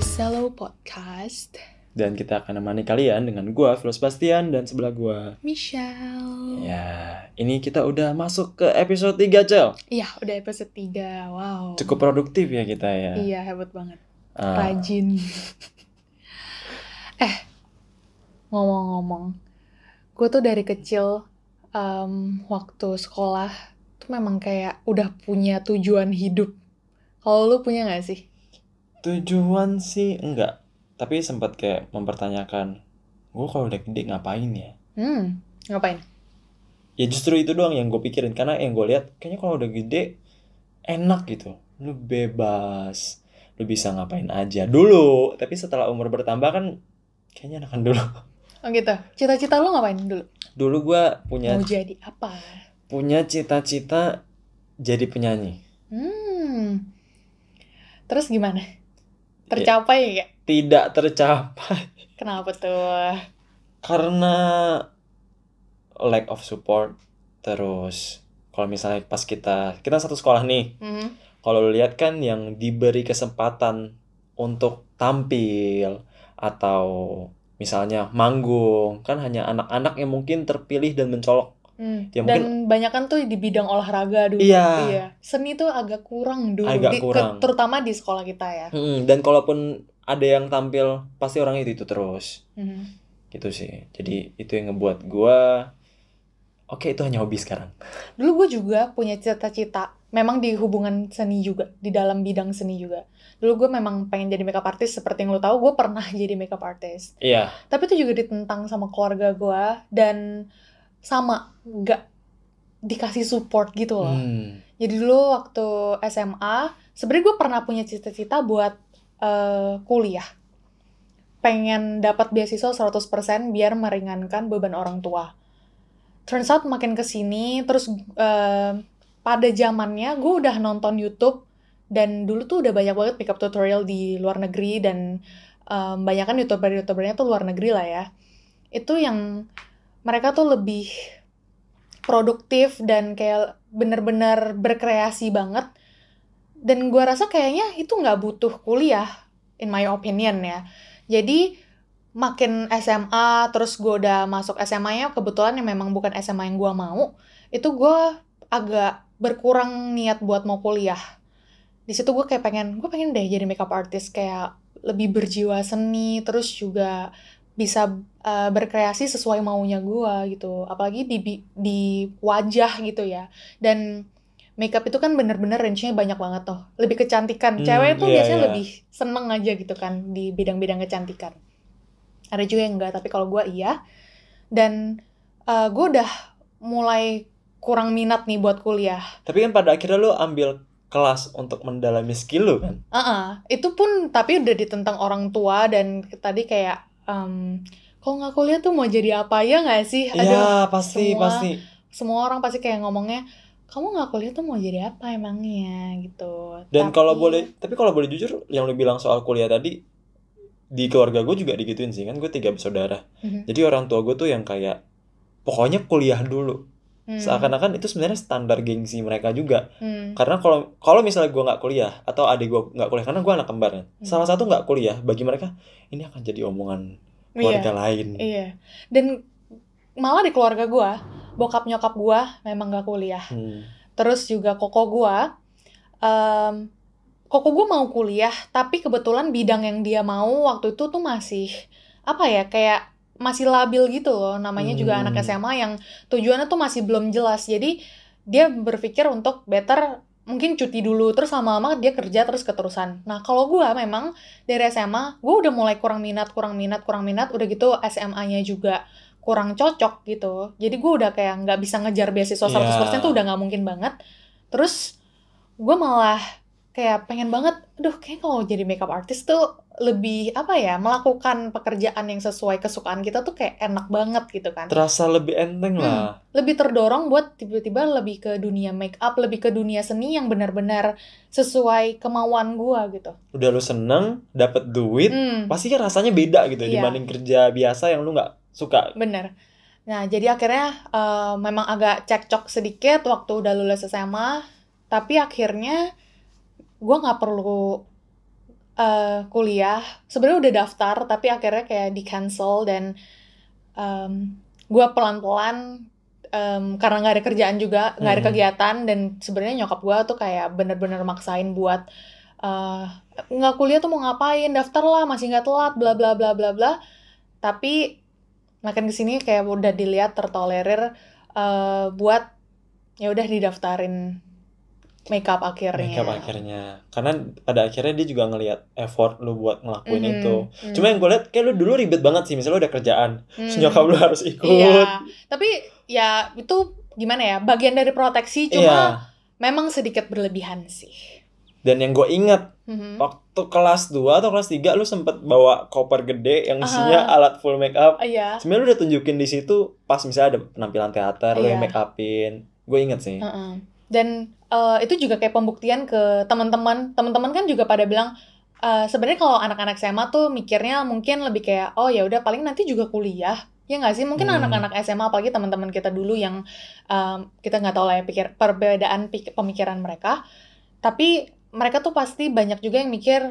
Selo Podcast. Dan kita akan menemani kalian dengan gua, Phil Sebastian, dan sebelah gua Michelle. Ya, ini kita udah masuk ke episode 3, Cel. Iya, udah episode 3, wow. Cukup produktif ya kita ya. Iya, hebat banget. Rajin. Ngomong-ngomong, gue tuh dari kecil waktu sekolah tuh memang kayak udah punya tujuan hidup. Kalau lu punya gak sih? Tujuan sih enggak, tapi sempat kayak mempertanyakan, gue kalau udah gede ngapain ya? Ngapain? Ya justru itu doang yang gue pikirin, karena yang gue lihat kayaknya kalau udah gede enak gitu, lu bebas, lu bisa ngapain aja dulu. Tapi setelah umur bertambah kan kayaknya enakan dulu. Oh gitu. Cita-cita lu ngapain dulu? Dulu gue Mau jadi apa? punya cita-cita jadi penyanyi. Terus gimana? Tercapai ya? Tidak tercapai. Kenapa tuh? Karena lack of support. Terus kalau misalnya pas kita satu sekolah nih, kalau lu lihat kan yang diberi kesempatan untuk tampil atau misalnya manggung kan hanya anak-anak yang mungkin terpilih dan mencolok. Ya, dan banyak kan tuh di bidang olahraga dulu. Iya. Seni tuh agak kurang dulu. Kurang. Terutama di sekolah kita ya. Dan kalaupun ada yang tampil pasti orang itu terus. Gitu sih. Jadi itu yang ngebuat gue oke, itu hanya hobi sekarang. Dulu gue juga punya cita-cita. Memang di hubungan seni juga, di dalam bidang seni juga. Dulu gue memang pengen jadi makeup artist. Seperti yang lo tahu, gue pernah jadi makeup artist. Iya. Tapi itu juga ditentang sama keluarga gue. Dan sama, gak dikasih support gitu loh. Jadi dulu waktu SMA, sebenarnya gue pernah punya cita-cita buat kuliah. Pengen dapat beasiswa 100% biar meringankan beban orang tua. Turns out makin kesini, terus pada zamannya gue udah nonton YouTube, dan dulu tuh udah banyak banget makeup tutorial di luar negeri, dan banyak kan youtubernya tuh luar negeri lah ya. Itu yang mereka tuh lebih produktif dan kayak bener-bener berkreasi banget. Dan gue rasa kayaknya itu nggak butuh kuliah, in my opinion ya. Jadi makin SMA, terus gue udah masuk SMA-nya, kebetulan yang memang bukan SMA yang gue mau, itu gue agak berkurang niat buat mau kuliah. Di situ gue kayak pengen deh jadi makeup artist, kayak lebih berjiwa seni, terus juga bisa berkreasi sesuai maunya gue gitu. Apalagi di wajah gitu ya. Dan makeup itu kan bener-bener range-nya banyak banget tuh. Lebih kecantikan. Cewek tuh biasanya lebih seneng aja gitu kan di bidang-bidang kecantikan. Ada juga yang enggak, tapi kalau gue iya. Dan gue udah mulai kurang minat nih buat kuliah. Tapi kan pada akhirnya lo ambil kelas untuk mendalami skill lo kan? Itu pun tapi udah ditentang orang tua, dan tadi kayak kalau nggak kuliah tuh mau jadi apa ya nggak sih? Iya, pasti. Semua orang pasti kayak ngomongnya, kamu nggak kuliah tuh mau jadi apa emangnya gitu. Dan kalau boleh jujur, yang lo bilang soal kuliah tadi, di keluarga gue juga digituin sih, kan gue 3 bersaudara. Jadi orang tua gue tuh yang kayak pokoknya kuliah dulu. Seakan-akan itu sebenarnya standar gengsi mereka juga. Karena kalau misalnya gue nggak kuliah atau adik gue nggak kuliah, karena gue anak kembar kan, salah satu nggak kuliah, bagi mereka ini akan jadi omongan keluarga lain. Iya. Dan malah di keluarga gue, bokap nyokap gue memang nggak kuliah. Terus juga koko gue mau kuliah, tapi kebetulan bidang yang dia mau waktu itu tuh masih kayak masih labil gitu loh. Namanya juga anak SMA yang tujuannya tuh masih belum jelas. Jadi dia berpikir untuk better mungkin cuti dulu, terus lama-lama dia kerja terus keterusan. Nah kalau gue memang dari SMA gue udah mulai kurang minat, udah gitu SMA-nya juga kurang cocok gitu. Jadi gue udah kayak nggak bisa ngejar beasiswa 100% tuh udah nggak mungkin banget. Terus gue malah kayak pengen banget, kayak kalau jadi makeup artist tuh lebih melakukan pekerjaan yang sesuai kesukaan kita tuh kayak enak banget gitu kan. Terasa lebih enteng lah. Lebih terdorong buat tiba-tiba lebih ke dunia make up, lebih ke dunia seni yang benar-benar sesuai kemauan gua gitu. Udah lu seneng, dapet duit, pasti kan rasanya beda gitu dibanding kerja biasa yang lu nggak suka. Bener. Nah jadi akhirnya memang agak cekcok sedikit waktu udah lulus SMA, tapi akhirnya gua nggak perlu kuliah sebenarnya udah daftar tapi akhirnya kayak di cancel dan gue pelan-pelan karena nggak ada kerjaan juga, nggak ada kegiatan, dan sebenarnya nyokap gue tuh kayak bener-bener maksain buat nggak kuliah tuh mau ngapain, daftar lah masih nggak telat, bla bla bla bla bla. Tapi makin kesini kayak udah dilihat tertolerir buat ya udah didaftarin makeup akhirnya. Karena pada akhirnya dia juga ngelihat effort lu buat ngelakuin itu. Cuma yang gue lihat kayak lu dulu ribet banget sih, misalnya lu udah kerjaan, nyokap lu harus ikut. Iya, tapi ya itu gimana ya, bagian dari proteksi, cuma memang sedikit berlebihan sih. Dan yang gue ingat waktu kelas 2 atau kelas 3 lu sempet bawa koper gede yang isinya alat full makeup. Sebenarnya lu udah tunjukin di situ pas misalnya ada penampilan teater, lu yang make upin. Gue inget sih. Dan itu juga kayak pembuktian ke teman-teman kan juga pada bilang sebenarnya kalau anak-anak SMA tuh mikirnya mungkin lebih kayak oh ya udah paling nanti juga kuliah, ya nggak sih, mungkin anak-anak SMA apalagi teman-teman kita dulu yang kita nggak tahu lah ya perbedaan pemikiran mereka, tapi mereka tuh pasti banyak juga yang mikir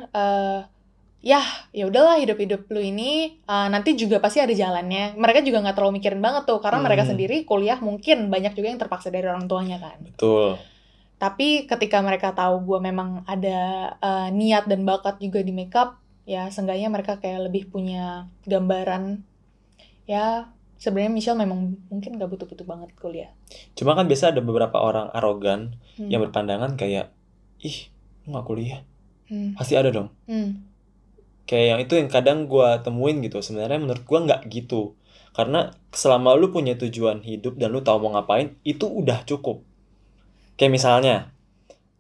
ya udahlah hidup lu ini nanti juga pasti ada jalannya. Mereka juga nggak terlalu mikirin banget tuh karena mereka sendiri kuliah mungkin banyak juga yang terpaksa dari orang tuanya kan. Betul. Tapi ketika mereka tahu gue memang ada niat dan bakat juga di makeup, ya seenggaknya mereka kayak lebih punya gambaran. Ya sebenarnya Michelle memang mungkin gak butuh-butuh banget kuliah. Cuma kan biasa ada beberapa orang arogan yang berpandangan kayak ih lu gak kuliah, pasti ada dong. Kayak yang itu yang kadang gue temuin gitu. Sebenarnya menurut gue nggak gitu. Karena selama lu punya tujuan hidup dan lu tahu mau ngapain, itu udah cukup. Kayak misalnya,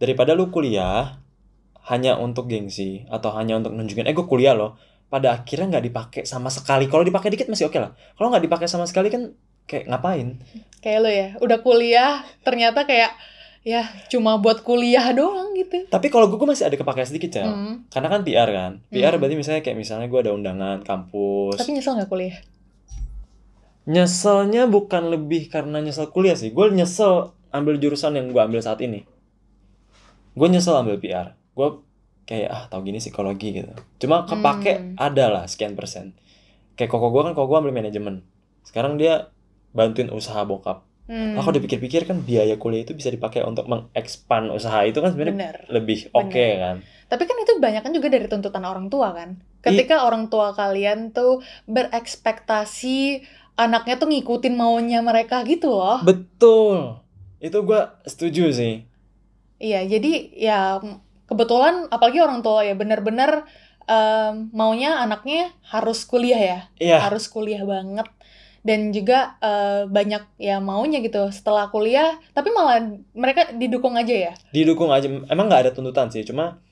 daripada lu kuliah hanya untuk gengsi atau hanya untuk nunjukin, gue kuliah loh, pada akhirnya nggak dipakai sama sekali. Kalau dipakai dikit masih oke lah. Kalau nggak dipakai sama sekali kan kayak ngapain? Kayak lo ya, udah kuliah ternyata kayak ya cuma buat kuliah doang gitu. Tapi kalau gue masih ada kepakai sedikit ya. Karena kan PR kan. PR berarti misalnya gue ada undangan kampus. Tapi nyesel nggak kuliah? Nyeselnya bukan lebih karena nyesel kuliah sih. Gue nyesel ambil jurusan yang gue ambil saat ini. Gue nyesel ambil PR. Gue kayak tahu gini psikologi gitu. Cuma kepake ada lah sekian persen. Kayak koko gue ambil manajemen. Sekarang dia bantuin usaha bokap. Kalau dipikir-pikir kan biaya kuliah itu bisa dipakai untuk mengekspan usaha itu kan sebenarnya lebih oke kan. Tapi kan itu banyak kan juga dari tuntutan orang tua kan. Ketika orang tua kalian tuh berekspektasi anaknya tuh ngikutin maunya mereka gitu loh. Betul. Itu gue setuju sih. Iya, jadi ya kebetulan apalagi orang tua ya benar-benar maunya anaknya harus kuliah ya. Harus kuliah banget. Dan juga banyak ya maunya gitu setelah kuliah, tapi malah mereka didukung aja ya? Didukung aja, emang gak ada tuntutan sih, cuma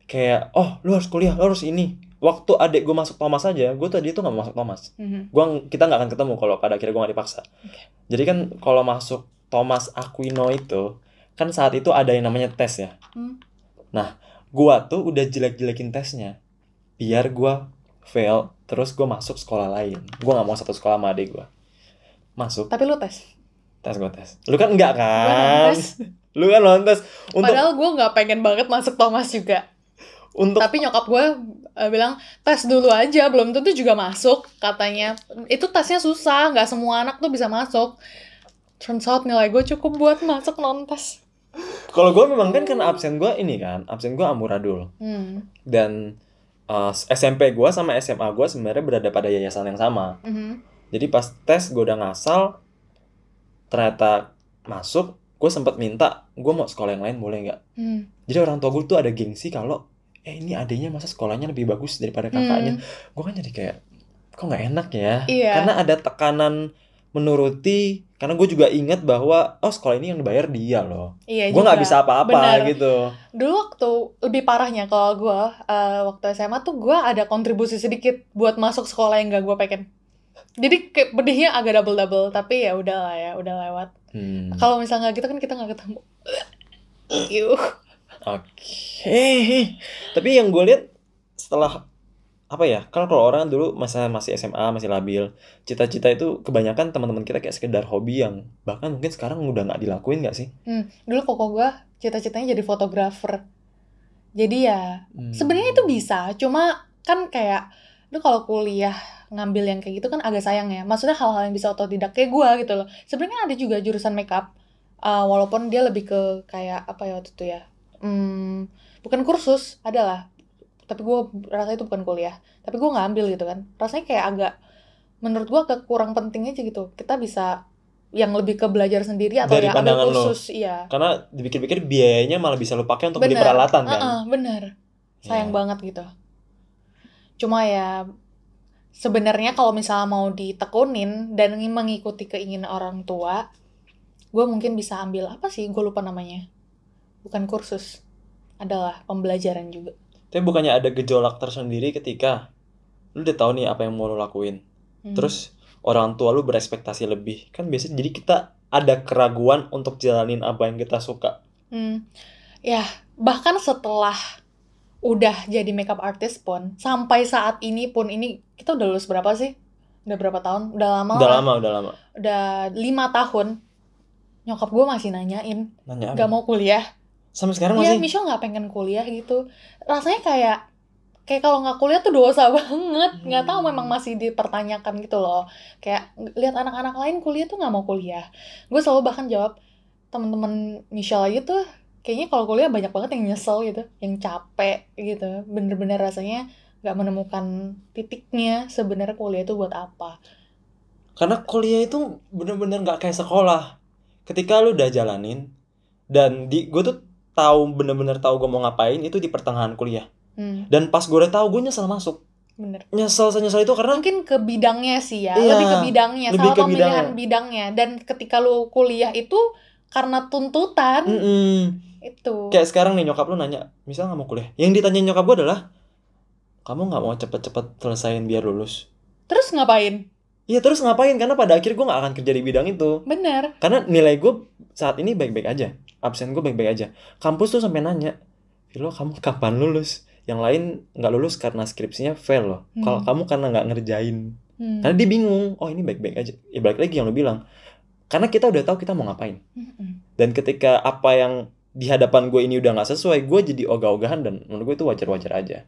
kayak, lu harus kuliah, lu harus ini. Waktu adik gue masuk Thomas aja, gue tadi tuh gak mau masuk Thomas. Kita gak akan ketemu kalau pada akhirnya gue gak dipaksa. Jadi kan kalau masuk Thomas Aquino itu, kan saat itu ada yang namanya tes ya. Nah, gue tuh udah jelek-jelekin tesnya, biar gue fail, terus gue masuk sekolah lain. Gue gak mau satu sekolah sama adik gue. Masuk. Tapi lu tes? Gue tes. Lu kan enggak kan? Lu kan nonton. Padahal gue gak pengen banget masuk Thomas juga. Tapi nyokap gue bilang, tes dulu aja, belum tentu juga masuk, katanya. Itu tesnya susah, gak semua anak tuh bisa masuk. Turns out nilai gue cukup buat masuk non-tes. Kalau gue memang kan karena absen gue amburadul. Dan SMP gue sama SMA gue sebenarnya berada pada yayasan yang sama. Jadi pas tes gue udah ngasal, ternyata masuk, gue sempat minta gue mau sekolah yang lain boleh nggak? Jadi orang tua gue tuh ada gengsi kalau ini adiknya masa sekolahnya lebih bagus daripada kakaknya. Gue kan jadi kayak kok nggak enak ya? Karena ada tekanan menuruti, karena gue juga ingat bahwa sekolah ini yang dibayar dia loh. Gue nggak bisa apa-apa gitu. Dulu waktu lebih parahnya kalau gue waktu SMA tuh gue ada kontribusi sedikit buat masuk sekolah yang gak gue pengen. Jadi kayak pedihnya agak double, tapi ya udahlah ya, udah lewat. Kalau misalnya gitu kan kita nggak ketemu. Oke. Tapi yang gue lihat setelah kalau orang dulu masih SMA, masih labil, cita-cita itu kebanyakan teman-teman kita kayak sekedar hobi yang bahkan mungkin sekarang udah nggak dilakuin nggak sih? Dulu koko gue cita-citanya jadi fotografer. Jadi ya sebenarnya itu bisa, cuma kan kayak lu kalau kuliah ngambil yang kayak gitu kan agak sayang ya. Maksudnya hal-hal yang bisa otodidak kayak gue gitu loh. Sebenarnya ada juga jurusan makeup, walaupun dia lebih ke kayak apa ya waktu itu ya, bukan kursus, adalah. Tapi gue rasa itu bukan kuliah. Tapi gue nggak ambil gitu kan. Rasanya kayak agak, menurut gue agak kurang penting aja gitu. Kita bisa yang lebih ke belajar sendiri atau Dari yang ambil pandangan lo. kursus, iya. Karena dipikir-pikir biayanya malah bisa lo pakai untuk beli peralatan kan. Bener. Sayang banget gitu. Cuma ya sebenarnya kalau misalnya mau ditekunin dan ingin mengikuti keinginan orang tua, gue mungkin bisa ambil apa sih? Gue lupa namanya. Bukan kursus, adalah pembelajaran juga. Tapi bukannya ada gejolak tersendiri ketika lu udah tahu nih apa yang mau lu lakuin, terus orang tua lu berekspektasi lebih, kan biasanya jadi kita ada keraguan untuk jalanin apa yang kita suka. Ya bahkan setelah udah jadi makeup artist pun, sampai saat ini pun, ini kita udah lulus berapa sih? Udah berapa tahun? Udah lama. Udah 5 tahun. Nyokap gue masih nanyain, gak mau kuliah. Sampai sekarang masih? Iya, Michelle gak pengen kuliah gitu. Rasanya kayak kalau gak kuliah tuh dosa banget. Gak tahu, memang masih dipertanyakan gitu loh. Kayak lihat anak-anak lain kuliah tuh gak mau kuliah. Gue selalu bahkan jawab, temen-temen Michelle aja tuh kayaknya kalau kuliah banyak banget yang nyesel gitu, yang capek gitu. Bener-bener rasanya gak menemukan titiknya sebenarnya kuliah itu buat apa. Karena kuliah itu bener-bener gak kayak sekolah. Ketika lu udah jalanin, dan gue tuh bener-bener tahu gue mau ngapain itu di pertengahan kuliah. Dan pas gue udah tahu, gue nyesel masuk. Bener. Nyesel itu karena mungkin ke bidangnya sih ya. Iya, lebih ke bidangnya, salah pemilihan bidangnya. Dan ketika lu kuliah itu karena tuntutan. Itu. Kayak sekarang nih nyokap lu nanya, misal gak mau kuliah, yang ditanya nyokap gue adalah, kamu gak mau cepet-cepet selesaiin biar lulus? Terus ngapain? Iya, terus ngapain? Karena pada akhir gue gak akan kerja di bidang itu. Bener. Karena nilai gue saat ini baik-baik aja, absen gue baik-baik aja. Kampus tuh sampai nanya, Vilo kamu kapan lulus? Yang lain gak lulus karena skripsinya fail loh. Kalau kamu karena gak ngerjain. Karena dia bingung, oh ini baik-baik aja. Ya balik lagi yang lo bilang, karena kita udah tahu kita mau ngapain. Dan ketika apa yang di hadapan gue ini udah gak sesuai, gue jadi ogah-ogahan, dan menurut gue itu wajar-wajar aja.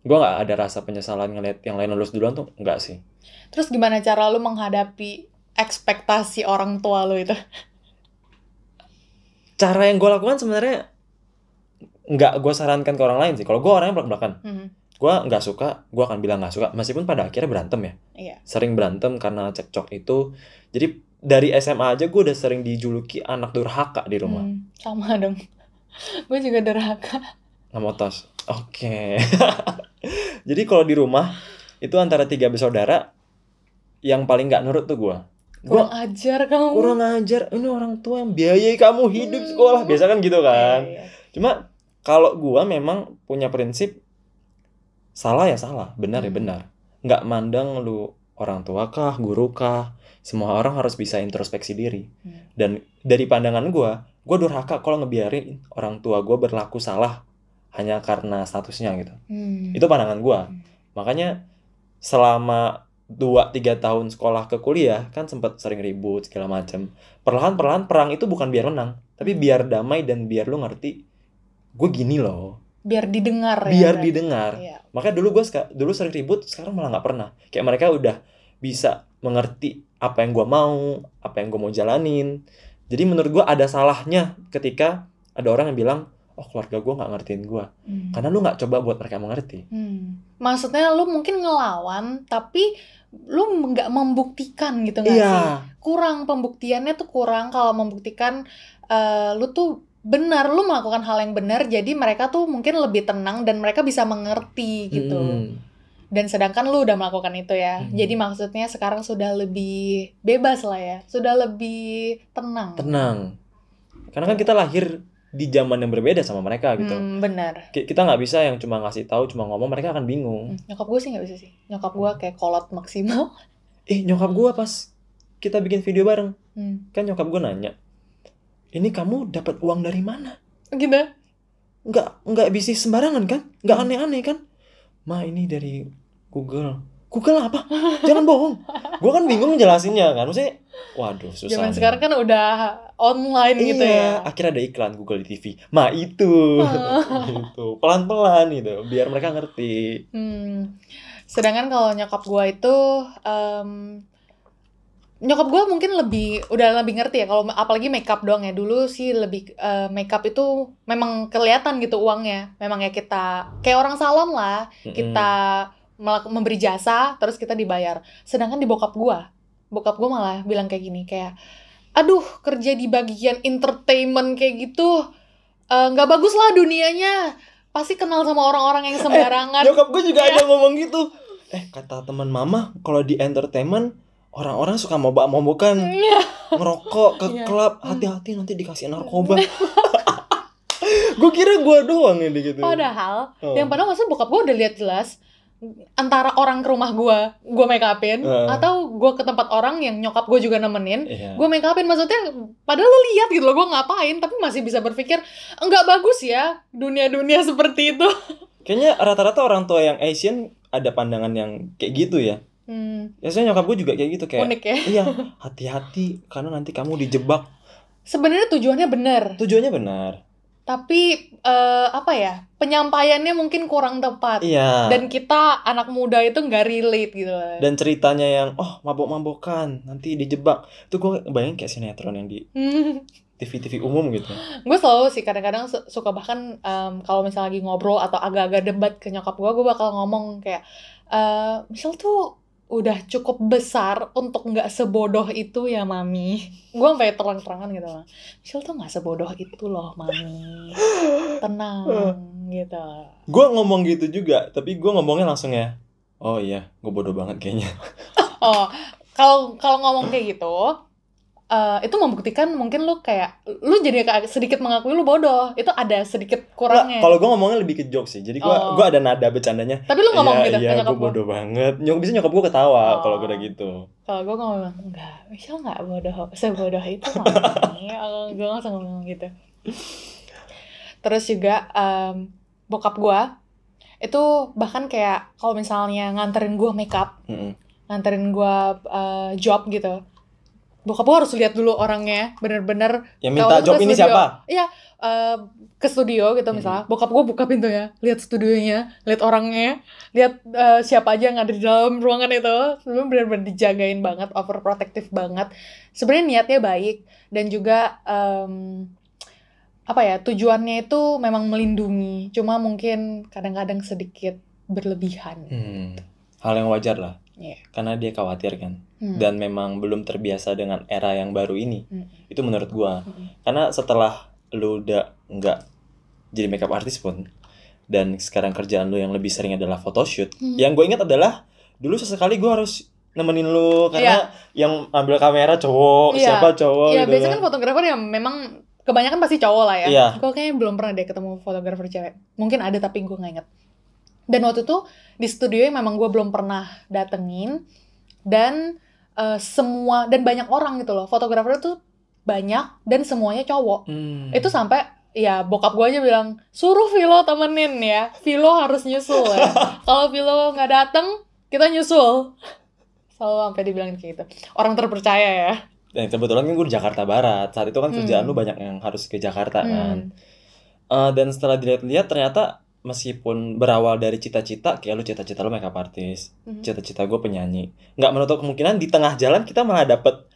Gue gak ada rasa penyesalan ngeliat yang lain lulus duluan tuh, enggak sih. Terus gimana cara lu menghadapi ekspektasi orang tua lu itu? Cara yang gue lakukan sebenarnya nggak gue sarankan ke orang lain sih. Kalau gue orangnya belak-belakan. Gue nggak suka, gue akan bilang nggak suka. Meskipun pada akhirnya berantem ya. Iya. Sering berantem karena cekcok itu. Jadi dari SMA aja gue udah sering dijuluki anak durhaka di rumah. Sama dong. Gue juga durhaka. Nggak mau tos. Oke. Jadi kalau di rumah itu antara 3 bersaudara, yang paling nggak nurut tuh gue. Kurang ajar kamu. Kurang ajar. Ini orang tua yang biayai kamu hidup sekolah. Biasa kan gitu kan. Iya. Cuma kalau gue memang punya prinsip, salah ya salah, benar ya benar. Nggak mandang lu orang tua kah, guru kah. Semua orang harus bisa introspeksi diri. Dan dari pandangan gue durhaka kalau ngebiarin orang tua gue berlaku salah hanya karena statusnya gitu. Itu pandangan gue. Makanya selama 2-3 tahun sekolah ke kuliah kan sempat sering ribut segala macam. Perlahan-perlahan perang itu bukan biar menang, tapi biar damai dan biar lu ngerti gue gini loh. Biar didengar ya. Biar didengar. Iya. Makanya dulu sering ribut, sekarang malah nggak pernah. Kayak mereka udah bisa mengerti apa yang gue mau, apa yang gue mau jalanin. Jadi menurut gue ada salahnya ketika ada orang yang bilang, oh keluarga gue nggak ngertiin gue, karena lu nggak coba buat mereka mengerti. Maksudnya lu mungkin ngelawan, tapi lu nggak membuktikan gitu nggak sih? Kurang pembuktiannya tuh kurang. Kalau membuktikan lu tuh benar, lu melakukan hal yang benar, jadi mereka tuh mungkin lebih tenang dan mereka bisa mengerti gitu. Dan sedangkan lu udah melakukan itu ya. Jadi maksudnya sekarang sudah lebih bebas lah ya, sudah lebih tenang. Karena kan kita lahir di zaman yang berbeda sama mereka gitu. Benar. Kita nggak bisa yang cuma ngasih tahu, cuma ngomong, mereka akan bingung. Nyokap gue sih nggak bisa sih. Nyokap gue kayak kolot maksimal. Nyokap gue pas kita bikin video bareng, kan nyokap gue nanya, ini kamu dapat uang dari mana? Gitu? Nggak bisnis sembarangan kan? Nggak aneh-aneh kan? Ma, ini dari Google. Google apa? Jangan bohong. Gue kan bingung jelasinnya kan. Maksudnya Waduh, susah. Zaman sekarang kan udah online gitu ya. Akhirnya ada iklan Google di TV. Itu. Gitu. Pelan-pelan gitu, biar mereka ngerti. Sedangkan kalau nyokap gue itu nyokap gue mungkin udah lebih ngerti ya, kalau apalagi makeup doang ya. Dulu sih lebih makeup itu memang kelihatan gitu uangnya. Memang ya kita kayak orang salon lah, kita memberi jasa terus kita dibayar. Sedangkan di bokap gue malah bilang kayak gini, kayak aduh, kerja di bagian entertainment kayak gitu nggak bagus lah dunianya, pasti kenal sama orang-orang yang sembarangan. Nyokap gue juga ada ngomong gitu. Kata teman mama, kalau di entertainment orang-orang suka mabok-mabokan, ngerokok ke klub, hati-hati nanti dikasih narkoba. Gue kira gue doang yang gitu. Padahal yang maksudnya bokap gue udah lihat jelas antara orang ke rumah gue make upin, atau gue ke tempat orang yang nyokap gue juga nemenin, gue make upin. Maksudnya padahal lo lihat gitu loh gue ngapain, tapi masih bisa berpikir enggak bagus ya dunia-dunia seperti itu. Kayaknya rata-rata orang tua yang Asian ada pandangan yang kayak gitu ya. Biasanya nyokap gue juga kayak gitu, kayak unik ya. Iya, hati-hati karena nanti kamu dijebak. Sebenarnya tujuannya benar, tapi penyampaiannya mungkin kurang tepat. Dan kita anak muda itu nggak relate gitu. Dan ceritanya yang mabok-mabokan nanti dijebak, itu gue bayangin kayak sinetron yang di TV umum gitu. Gue selalu sih kadang-kadang suka bahkan kalau misalnya lagi ngobrol atau agak-agak debat ke nyokap gue bakal ngomong kayak Michelle tuh udah cukup besar untuk nggak sebodoh itu ya mami. Gue sampai terang-terangan gitu lah. Michelle tuh nggak sebodoh itu loh mami. Tenang gitu. Gue ngomong gitu juga, tapi gue ngomongnya langsung ya. Oh iya, gue bodoh banget kayaknya. Kalau ngomong kayak gitu, itu membuktikan mungkin lu jadi sedikit mengakui lu bodoh. Itu ada sedikit kurangnya. Kalau gue ngomongnya lebih ke joke sih. Jadi gue ada nada bercandanya. Tapi lu ngomong gitu ke nyokap gue bodoh banget. Bisa nyokap gue ketawa kalau gue udah gitu. Kalau gue ngomong enggak, Michelle nggak sebodoh itu mami. Gue langsung ngomong gitu. Terus juga bokap gue itu bahkan kayak kalau misalnya nganterin gue makeup, nganterin gue job gitu, bokap gue harus lihat dulu orangnya bener-bener. Yang minta job ini siapa? Iya, ke studio gitu misalnya. Bokap gue buka pintunya, lihat studionya, lihat orangnya, lihat siapa aja yang ada di dalam ruangan itu. Sebelum bener-bener dijagain banget, overprotective banget. Sebenarnya niatnya baik dan juga tujuannya itu memang melindungi. Cuma mungkin kadang-kadang sedikit berlebihan. Hal yang wajar lah. Karena dia khawatir kan. Dan memang belum terbiasa dengan era yang baru ini. Itu menurut gua. Karena setelah lu udah nggak jadi makeup artist pun, dan sekarang kerjaan lu yang lebih sering adalah photoshoot, yang gue ingat adalah dulu sesekali gue harus nemenin lu karena yang ambil kamera cowok, siapa cowok gitu. Biasanya kan fotografer yang memang kebanyakan pasti cowok lah ya. Gue kayaknya belum pernah deh ketemu fotografer cewek. Mungkin ada tapi gue nggak inget. Dan waktu itu di studio memang gue belum pernah datengin, dan semua dan banyak orang gitu loh, fotografer tuh banyak dan semuanya cowok. Itu sampai ya bokap gue aja bilang suruh Vilo temenin ya, Vilo harus nyusul ya. Kalau Vilo nggak dateng kita nyusul. Selalu sampai dibilangin kayak gitu, orang terpercaya ya. Dan kebetulan kan gue di Jakarta Barat saat itu kan, kerjaan lu banyak yang harus ke Jakarta kan. Dan setelah dilihat-lihat ternyata meskipun berawal dari cita-cita, kayak lu cita-cita lu makeup artist, cita-cita gue penyanyi, nggak menutup kemungkinan di tengah jalan kita malah dapet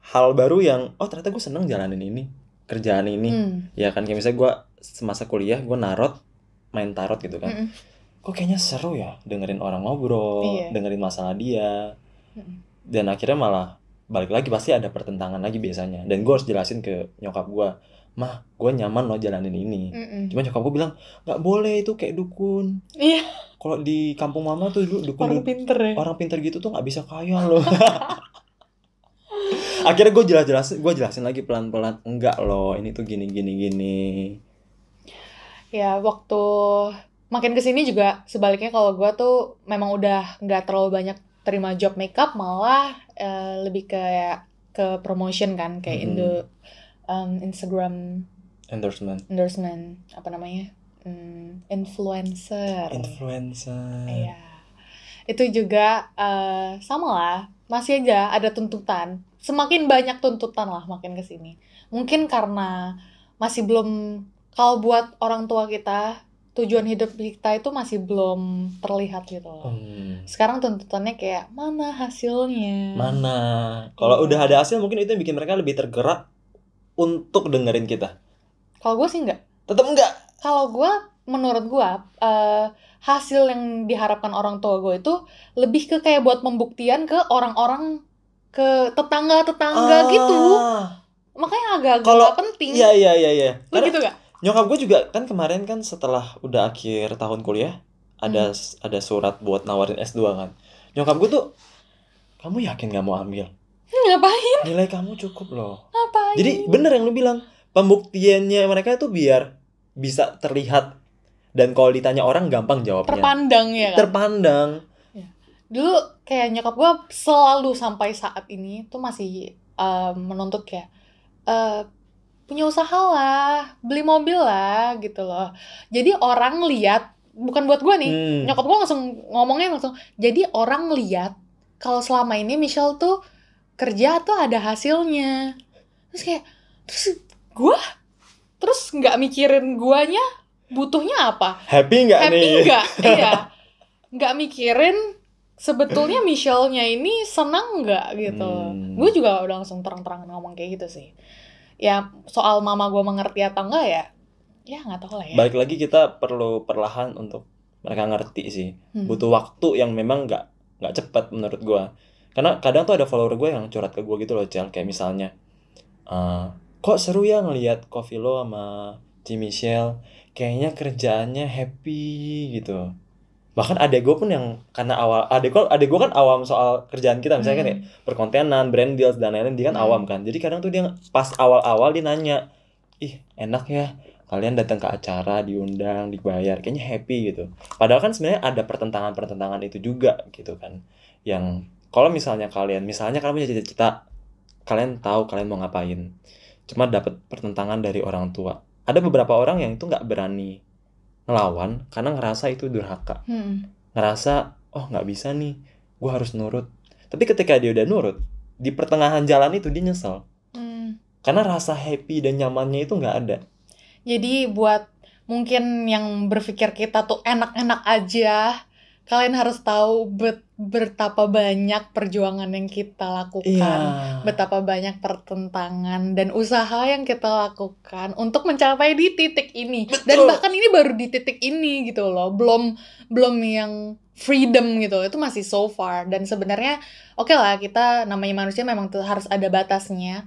hal baru yang ternyata gue seneng jalanin ini, kerjaan ini. Ya kan, kayak misalnya gue semasa kuliah gue main tarot gitu kan. Kok kayaknya seru ya dengerin orang ngobrol, dengerin masalah dia. Dan akhirnya malah balik lagi pasti ada pertentangan lagi biasanya. Dan gue harus jelasin ke nyokap gue, mah gue nyaman loh jalanin ini. Cuma nyokap gue bilang nggak boleh, itu kayak dukun. Kalau di kampung mama tuh dukun orang pinter ya. Orang pinter gitu tuh nggak bisa kaya loh. Akhirnya gue jelasin lagi pelan-pelan, enggak loh, ini tuh gini. Ya waktu makin kesini juga sebaliknya, kalau gue tuh memang udah nggak terlalu banyak terima job makeup, malah lebih kayak ke promotion kan, kayak Instagram endorsement, apa namanya, influencer. Iya, itu juga sama lah, masih aja ada tuntutan semakin banyak tuntutan lah makin kesini. Mungkin karena masih belum, kalau buat orang tua kita, tujuan hidup kita itu masih belum terlihat gitu loh. Sekarang tuntutannya kayak, mana hasilnya? Mana? Kalau udah ada hasil mungkin itu yang bikin mereka lebih tergerak untuk dengerin kita. Kalau gue sih enggak. Tetap enggak? Kalau gue, menurut gue, hasil yang diharapkan orang tua gue itu lebih ke kayak buat pembuktian ke orang-orang, ke tetangga-tetangga gitu. Makanya agak-agak penting. Iya. Lu gitu gak? Nyokap gue juga kan kemarin kan setelah udah akhir tahun kuliah ada surat buat nawarin S2 kan. Nyokap gue tuh, kamu yakin gak mau ambil? Ngapain? Nilai kamu cukup loh. Ngapain? Jadi bener yang lu bilang, pembuktiannya mereka itu biar bisa terlihat. Dan kalau ditanya orang gampang jawabnya. Terpandang ya kan? Terpandang. Dulu kayak nyokap gue selalu sampai saat ini tuh masih menuntut kayak punya usaha lah, beli mobil lah gitu loh. Jadi orang lihat, bukan buat gue nih, nyokap gue langsung ngomongnya langsung, jadi orang lihat kalau selama ini Michelle tuh kerja tuh ada hasilnya. Terus kayak, terus nggak mikirin guanya butuhnya apa? Happy nggak nih? Happy nggak? Iya. Nggak mikirin sebetulnya Michelle-nya ini senang nggak gitu. Gue juga udah langsung terang-terangan ngomong kayak gitu sih. Ya soal mama gue mengerti atau enggak ya nggak tahu lah ya. Balik lagi kita perlu perlahan untuk mereka ngerti sih. Butuh waktu yang memang nggak cepat menurut gue. Karena kadang tuh ada follower gue yang curhat ke gue gitu loh, Cel. Kayak misalnya, kok seru ya ngelihat Coffee Lo sama Ci Michelle, kayaknya kerjaannya happy gitu. Bahkan adek gue pun yang karena adek gue kan awam soal kerjaan kita, misalnya kan kayak perkontenan, brand deals dan lain-lain, dia kan awam kan. Jadi kadang tuh dia pas awal-awal dia nanya, ih enak ya kalian datang ke acara, diundang, dibayar, kayaknya happy gitu. Padahal kan sebenarnya ada pertentangan itu juga gitu kan. Yang kalau misalnya kalian punya cita-cita, kalian tahu kalian mau ngapain, cuma dapat pertentangan dari orang tua. Ada beberapa orang yang itu nggak berani ngelawan karena ngerasa itu durhaka. Ngerasa, oh nggak bisa nih, gue harus nurut. Tapi ketika dia udah nurut, di pertengahan jalan itu dia nyesel. Karena rasa happy dan nyamannya itu nggak ada. Jadi buat mungkin yang berpikir kita tuh enak-enak aja, kalian harus tahu betapa banyak perjuangan yang kita lakukan, betapa banyak pertentangan dan usaha yang kita lakukan untuk mencapai di titik ini. Betul. Dan bahkan ini baru di titik ini gitu loh, belum yang freedom gitu, itu masih so far. Dan sebenarnya oke lah, kita namanya manusia memang harus ada batasnya.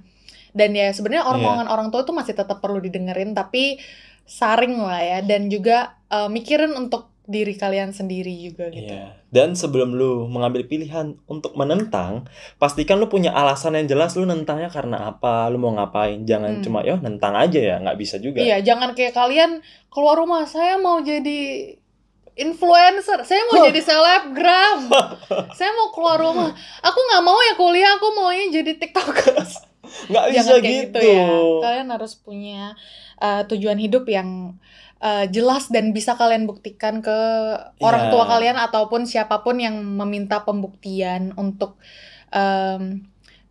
Dan ya sebenarnya omongan orang tua itu masih tetap perlu didengerin, tapi saring lah ya, dan juga mikirin untuk diri kalian sendiri juga gitu. Dan sebelum lu mengambil pilihan untuk menentang, pastikan lu punya alasan yang jelas lu nentangnya karena apa, lu mau ngapain. Jangan cuma nentang aja ya, nggak bisa juga. Iya, jangan kayak kalian keluar rumah, saya mau jadi influencer, saya mau jadi selebgram, saya mau keluar rumah, aku nggak mau ya kuliah, aku maunya jadi tiktokers. Nggak bisa gitu ya. Kalian harus punya tujuan hidup yang jelas dan bisa kalian buktikan ke orang tua kalian ataupun siapapun yang meminta pembuktian untuk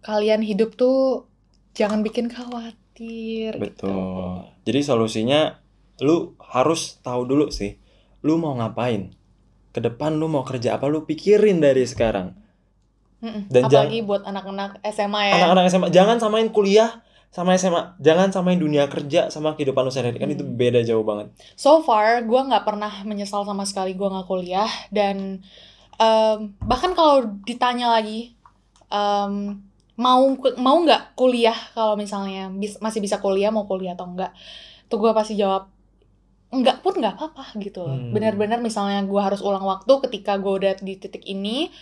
kalian hidup tuh jangan bikin khawatir. Betul. Gitu. Jadi solusinya lu harus tahu dulu sih, lu mau ngapain, ke depan lu mau kerja apa, lu pikirin dari sekarang. Dan apalagi buat anak-anak SMA ya. Anak-anak SMA jangan samain kuliah sama SMA, jangan samain dunia kerja sama kehidupan lu sehari-hari, kan itu beda jauh banget. So far, gue nggak pernah menyesal sama sekali gue nggak kuliah, dan bahkan kalau ditanya lagi mau nggak kuliah, kalau misalnya masih bisa kuliah, mau kuliah atau enggak, tuh gue pasti jawab enggak pun nggak apa-apa gitu loh. Benar-benar misalnya gue harus ulang waktu ketika gue udah di titik ini,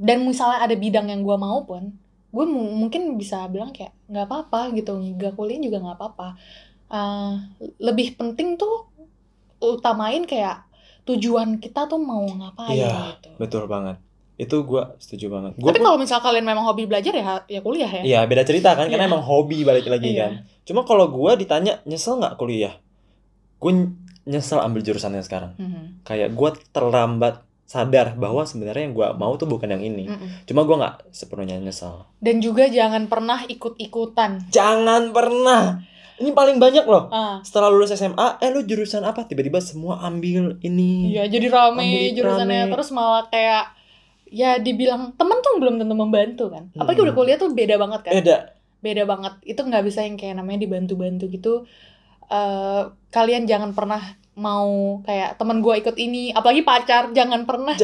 dan misalnya ada bidang yang gue mau pun, gue mungkin bisa bilang kayak nggak apa-apa gitu, nggak kuliah juga nggak apa-apa. Lebih penting tuh utamain kayak tujuan kita tuh mau ngapain gitu. Betul banget, itu gue setuju banget. Tapi kalau misal kalian memang hobi belajar ya kuliah ya. Iya, beda cerita kan, karena emang hobi balik lagi kan. Cuma kalau gue ditanya nyesel nggak kuliah, gue nyesel ambil jurusannya sekarang. Kayak gue terlambat sadar bahwa sebenarnya yang gue mau tuh bukan yang ini. Cuma gue nggak sepenuhnya nyesal. Dan juga jangan pernah ikut-ikutan. Jangan pernah. Ini paling banyak loh. Setelah lulus SMA, lu jurusan apa? Tiba-tiba semua ambil ini. Iya, jadi rame jurusannya. Terus malah kayak ya dibilang temen tuh belum tentu membantu kan. Apalagi udah kuliah tuh beda banget kan. Beda banget. Itu nggak bisa yang kayak namanya dibantu-bantu gitu. Kalian jangan pernah mau kayak teman gue ikut ini, apalagi pacar, jangan pernah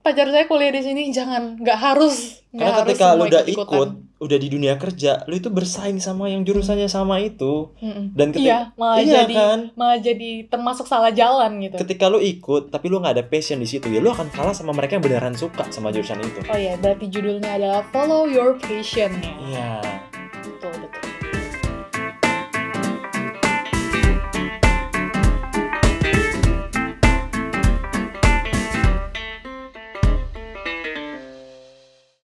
pacar saya kuliah di sini, nggak harus. Karena ketika lu udah udah di dunia kerja, lu itu bersaing sama yang jurusannya sama itu. Dan ketika malah jadi termasuk salah jalan gitu. Ketika lu ikut tapi lu nggak ada passion di situ, ya lu akan kalah sama mereka yang beneran suka sama jurusan itu. Oh iya, berarti judulnya adalah Follow Your Passion ya. Iya. Betul.